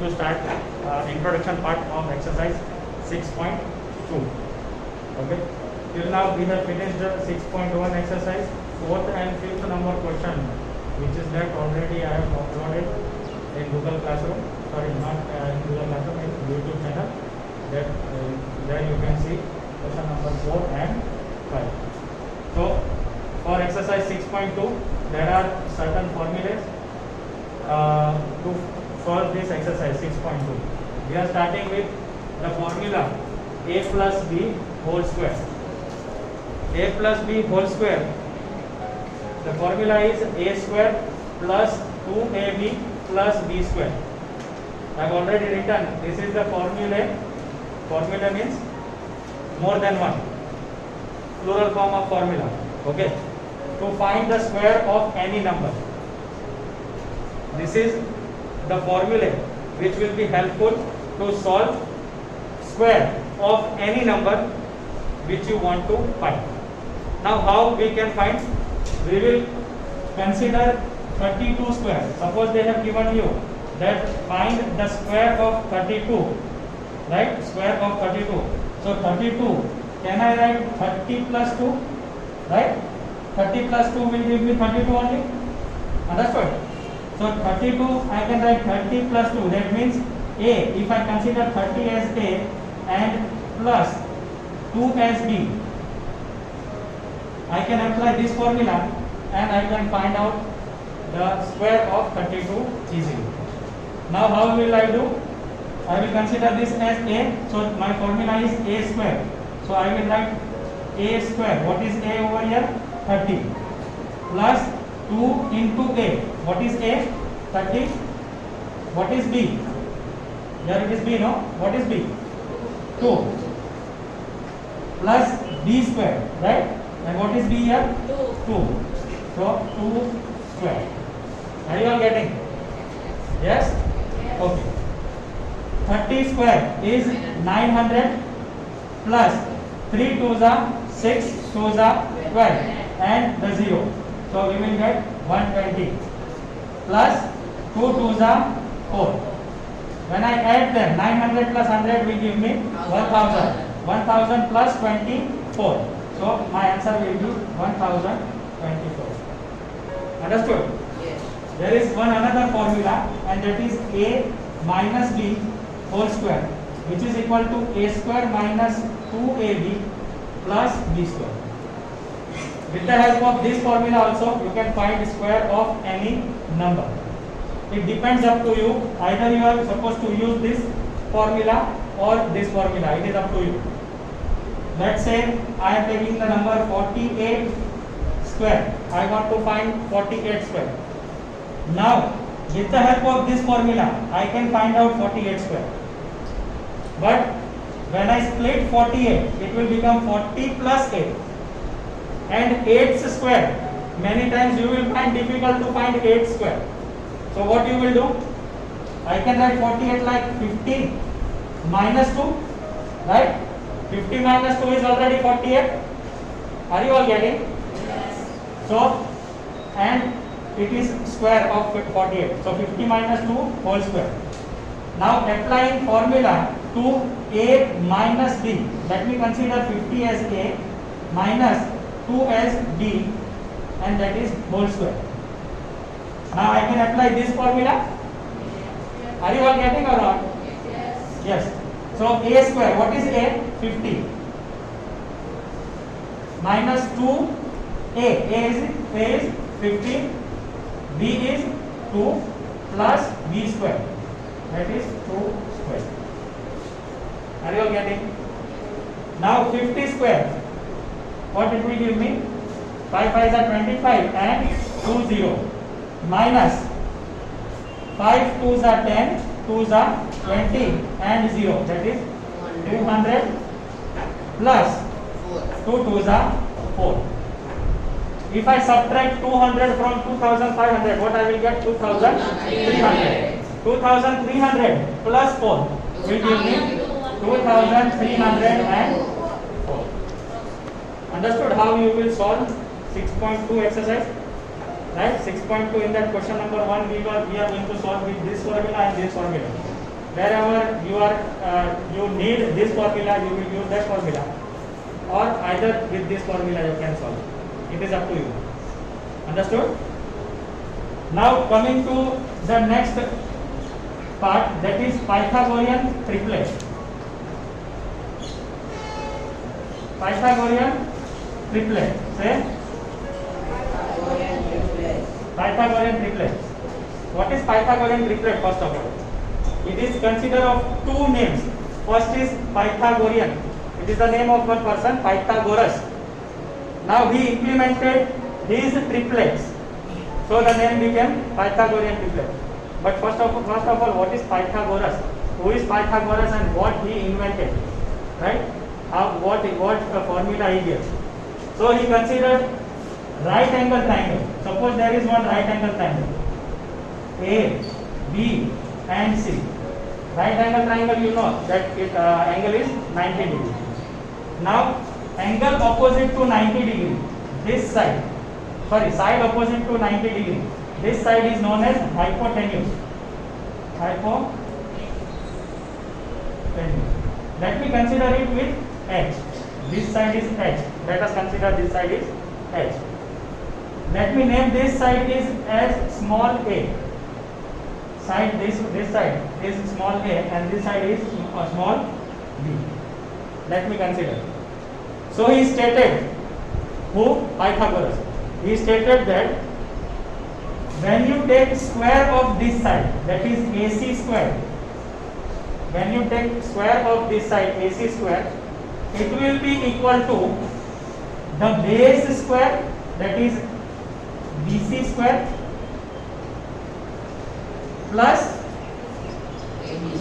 to start introduction part of exercise 6.2. Okay. Till now we have finished the 6.1 exercise, fourth and fifth number question, which is that already I have uploaded in Google Classroom. Sorry, not in Google Classroom, in YouTube channel. That there you can see question number 4 and 5. So for exercise 6.2, there are certain formulas to solve this exercise 6.2. We are starting with the formula a plus b whole square. A plus b whole square, the formula is a square plus 2ab plus b square. I have already written, this is the formula. Formula means more than one, plural form of formula. Okay, to find the square of any number. This is the formula which will be helpful to solve square of any number which you want to find. Now how we can find? We will consider 32 square. Suppose they have given you that find the square of 32, right? Square of 32. So 32, can I write 30 plus 2? Right? 30 plus 2 will give me 32 only. Understood? So 32, I can write 30 plus 2. That means A, if I consider 30 as A and plus 2 as B, I can apply this formula and I can find out the square of 32 easily. Now how will I do? I will consider this as A. So my formula is A square. So I will write A square. What is A over here? 30 plus 2 into A. What is A? 30. What is B? Here it is B, no? What is B? 2 plus B square, right? And what is B here? 2. So 2 square. Are you all getting? Yes? Okay. 30 square is 900 plus 3 2s are 6 2s are 12 and the 0. So we will get 120 plus 2 2s are 4. When I add them, 900 plus 100 will give me 1000. 1000 plus 24. So my answer will be 1024. Understood? Yes. There is another formula, and that is a minus b whole square, which is equal to a square minus 2ab plus b square. With the help of this formula also, you can find square of any number. It depends up to you. Either you are supposed to use this formula or this formula. It is up to you. Let's say I am taking the number 48 square. I want to find 48 square. Now, with the help of this formula, I can find out 48 square. But when I split 48, it will become 40 plus 8. And 8 square, many times you will find difficult to find 8 square. So what you will do? I can write 48 like 50 minus 2, right? 50 minus 2 is already 48. Are you all getting? Yes. So, and it is square of 48. So 50 minus 2 whole square. Now applying formula to A minus B. Let me consider 50 as A minus 2 as B, and that is whole square. Now I can apply this formula. Are you all getting or not? Yes. Yes. So A square, what is A? 50 minus 2 A is 50, B is 2 plus B square, that is 2 square. Are you all getting? Now 50 square, what it will give me? 5 5s are 25 and 2 0 minus 5 2s are 10, 2s are 20 and 0, that is 200 plus 2 2s are 4. If I subtract 200 from 2500, what I will get? 2300. 2300 plus 4 will give me 2304. Understood how you will solve 6.2 exercise? Right? 6.2, in that question number 1 we are going to solve with this formula and this formula. wherever you need this formula, you will use that formula, or either with this formula you can solve. It is up to you. Understood? Now coming to the next part, that is Pythagorean triplet. Pythagorean triplet. Say Pythagorean triplet. What is Pythagorean triplet? First of all, it is considered of two names. First is Pythagorean. It is the name of one person, Pythagoras. Now he implemented these triplets, so the name became Pythagorean triplet. But first of all, what is Pythagoras? Who is Pythagoras and what he invented? Right? What formula he gave? So he considered right angle triangle. Suppose there is one right angle triangle, A, B, and C. Right angle triangle, you know that angle is 90 degree. Now angle opposite to 90 degree, this side, side opposite to 90 degree, this side is known as hypotenuse. Hypotenuse. Let me consider it with H. This side is H. Let us consider this side is H. Let me name this side is as small a. Side this side is small a and this side is small b. Let me consider. So he stated, who? Pythagoras. He stated that when you take square of this side, that is AC square, when you take square of this side, AC square, it will be equal to the base square, that is BC square, plus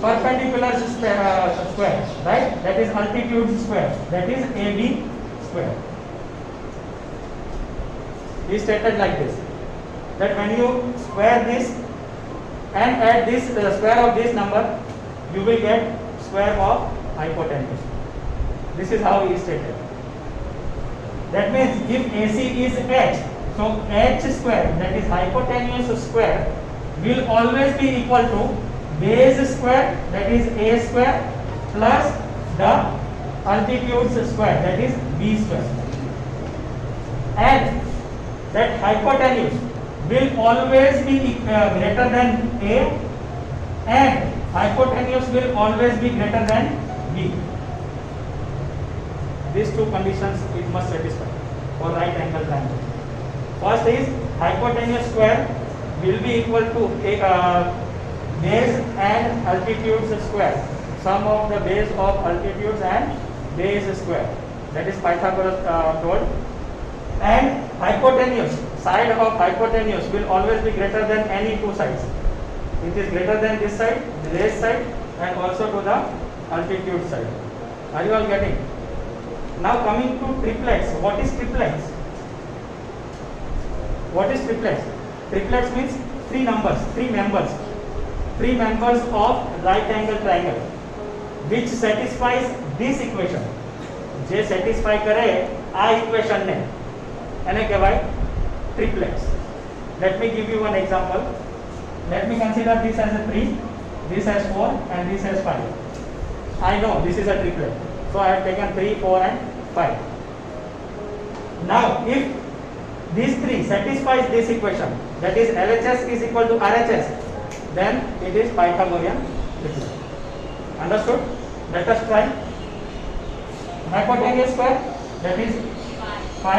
perpendicular square, right? That is altitude square, that is AB square. He stated like this, that when you square this and add this square of this number, you will get square of hypotenuse. This is how he stated. That means if AC is H, so H square, that is hypotenuse square, will always be equal to base square, that is A square, plus the altitude square, that is B square. And that hypotenuse will always be greater than A, and hypotenuse will always be greater than B. These two conditions it must satisfy for right angle triangle. First is hypotenuse square will be equal to base and altitude square, sum of the base of altitudes and base square, that is Pythagoras told. And hypotenuse, side of hypotenuse will always be greater than any two sides. It is greater than this side, the base side, and also to the altitude side. Are you all getting? Now coming to triplets. What is triplets? What is triplets? Triplets means three members of right angle triangle which satisfies this equation. જે satisfy કરે આ equation ને એને કહેવાય triplets. Let me give you one example. Let me consider this as a 3, this as 4, and this as 5. I know this is a triplet, so I have taken 3, 4, and 5. Now, if these three satisfies this equation, that is LHS is equal to RHS, then it is Pythagorean triplet. Understood? Let us try. Hypotenuse square, that is 5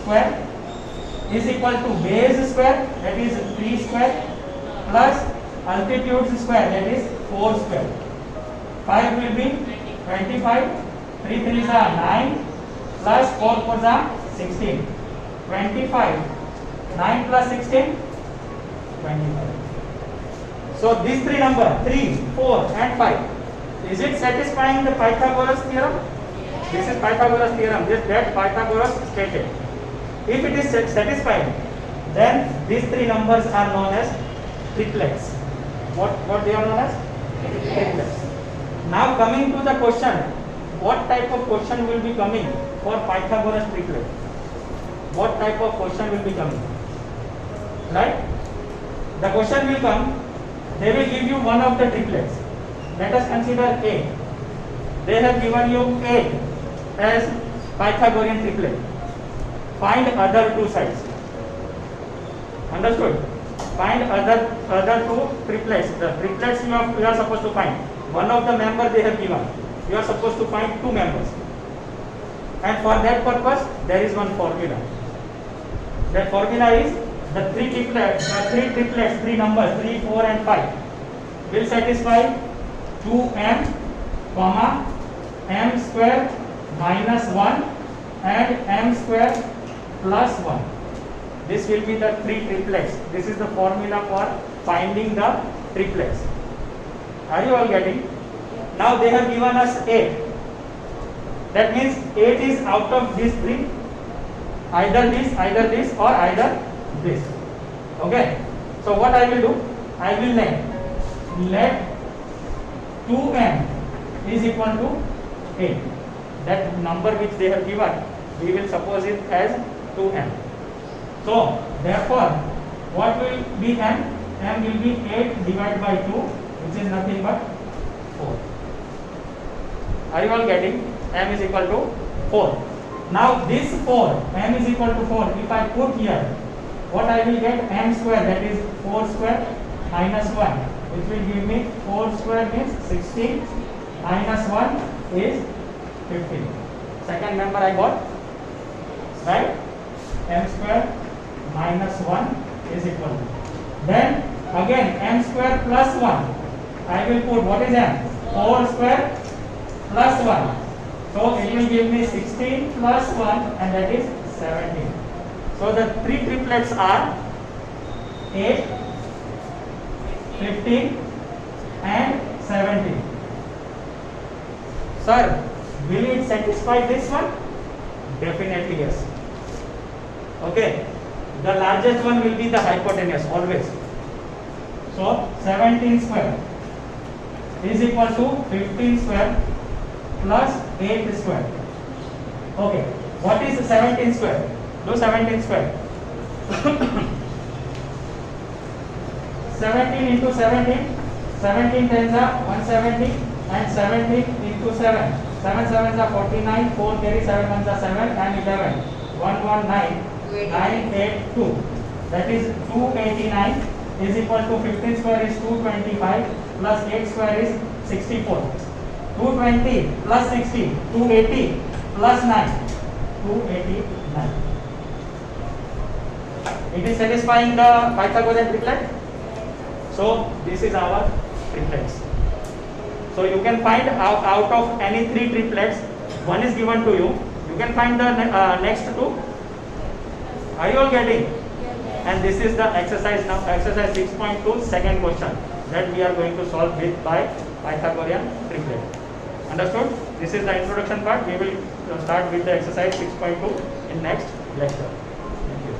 square, is equal to base square, that is 3 square, plus altitude square, that is 4 square. 5 will be 25, 3 3s are 9, plus 4 4s are 16. 25, 9 plus 16, 25. So these three numbers, 3, 4 and 5, is it satisfying the Pythagoras theorem? This is Pythagoras theorem, that Pythagoras stated. If it is satisfying, then these three numbers are known as triplets. What they are known as? Triplets. Now coming to the question, what type of question will be coming for Pythagoras triplet? What type of question will be coming? Right? The question will come, they will give you one of the triplets. let us consider A. They have given you A as Pythagorean triplet. Find other two sides. Understood? Find other two triplets. The triplets you are supposed to find. One of the member they have given. You are supposed to find two members. And for that purpose, there is one formula. That formula is the three triplets, three numbers, 3, 4 and 5 will satisfy 2m, comma, m square minus 1 and m square plus 1. This will be the three triplets. This is the formula for finding the triplets. Are you all getting? Now they have given us 8. That means 8 is out of these three. Either this or either this. Okay. So what I will do? I will let 2m is equal to 8. That number which they have given, we will suppose it as 2m. So therefore, what will be m? M will be 8 divided by 2, which is nothing but 4. Are you all getting? M is equal to 4. Now this 4, m is equal to 4. If I put here, what I will get? M square, that is 4 square minus 1, which will give me 4 square means 16 minus 1 is 15. Second member I got, right? M square minus 1 is equal to. Then again m square plus 1. I will put, what is m? 4 square plus 1. So it will give me 16 plus 1 and that is 17. So the three triplets are 8, 15 and 17. Sir, will it satisfy this one? Definitely yes. Okay. The largest one will be the hypotenuse always. So 17 square is equal to 15 square plus 8 square. Okay. What is 17 square? Do 17 square. 17 into 17. 17 tens are 170 and 17 into 7. 7 sevens are 49. 4 carry 7 ones are 7 and 11. 119. 982. That is 289 is equal to 15 square is 225 plus 8 square is 64. 220 plus 60, 280 plus 9, 289. It is satisfying the Pythagorean triplet. So this is our triplets. So you can find out of any three triplets, one is given to you. You can find the next two. Are you all getting? And this is the exercise now, exercise 6.2, second question that we are going to solve with by Pythagorean triplet. Understood? This is the introduction part. We will start with the exercise 6.2 in next lecture. Thank you.